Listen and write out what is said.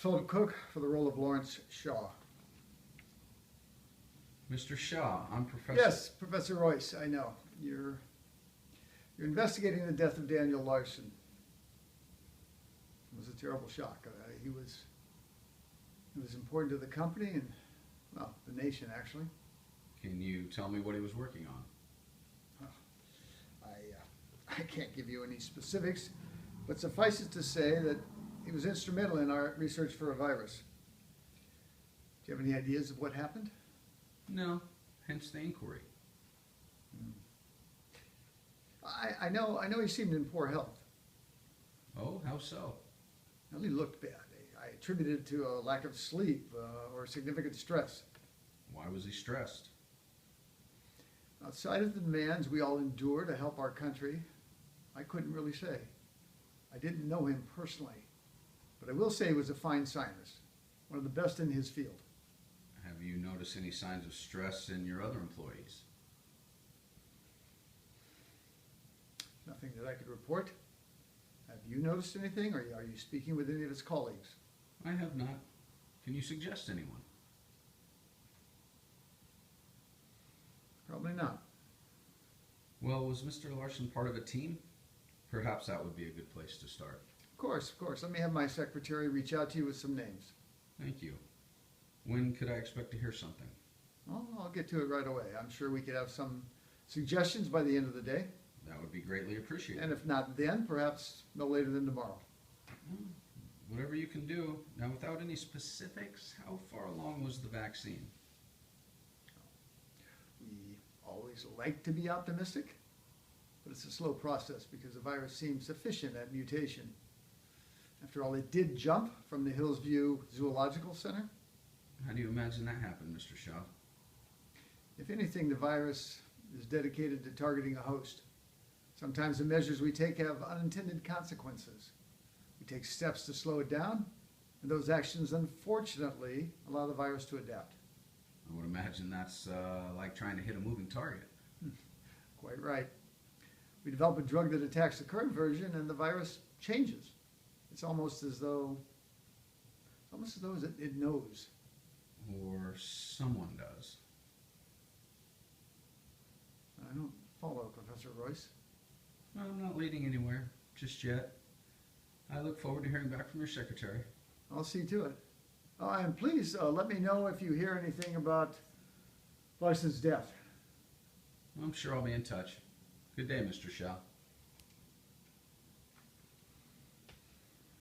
Philip Cook for the role of Lawrence Shaw. Mr. Shaw, I'm Professor. Yes, Professor Royce, I know. You're investigating the death of Daniel Larson. It was a terrible shock. He was important to the company and, well, the nation, actually. Can you tell me what he was working on? I can't give you any specifics, but suffice it to say that he was instrumental in our research for a virus. Do you have any ideas of what happened? No, hence the inquiry. I know he seemed in poor health. Oh, how so? Well, he looked bad. I attributed it to a lack of sleep or significant stress. Why was he stressed? Outside of the demands we all endure to help our country, I couldn't really say. I didn't know him personally, but I will say he was a fine scientist, one of the best in his field. Have you noticed any signs of stress in your other employees? Nothing that I could report. Have you noticed anything, or are you speaking with any of his colleagues? I have not. Can you suggest anyone? Probably not. Well, was Mr. Larson part of a team? Perhaps that would be a good place to start. Of course, of course. Let me have my secretary reach out to you with some names. Thank you. When could I expect to hear something? Well, I'll get to it right away. I'm sure we could have some suggestions by the end of the day. That would be greatly appreciated. And if not then, perhaps no later than tomorrow. Whatever you can do. Now, without any specifics, how far along was the vaccine? We always like to be optimistic, but it's a slow process because the virus seems sufficient at mutation. After all, it did jump from the Hillsview Zoological Center. How do you imagine that happened, Mr. Shaw? If anything, the virus is dedicated to targeting a host. Sometimes the measures we take have unintended consequences. We take steps to slow it down, and those actions, unfortunately, allow the virus to adapt. I would imagine that's like trying to hit a moving target. Quite right. We develop a drug that attacks the current version, and the virus changes. It's almost as though it knows. Or someone does. I don't follow, Professor Royce. Well, I'm not leading anywhere, just yet. I look forward to hearing back from your secretary. I'll see to it. Oh, and please let me know if you hear anything about Larson's death. I'm sure I'll be in touch. Good day, Mr. Shaw.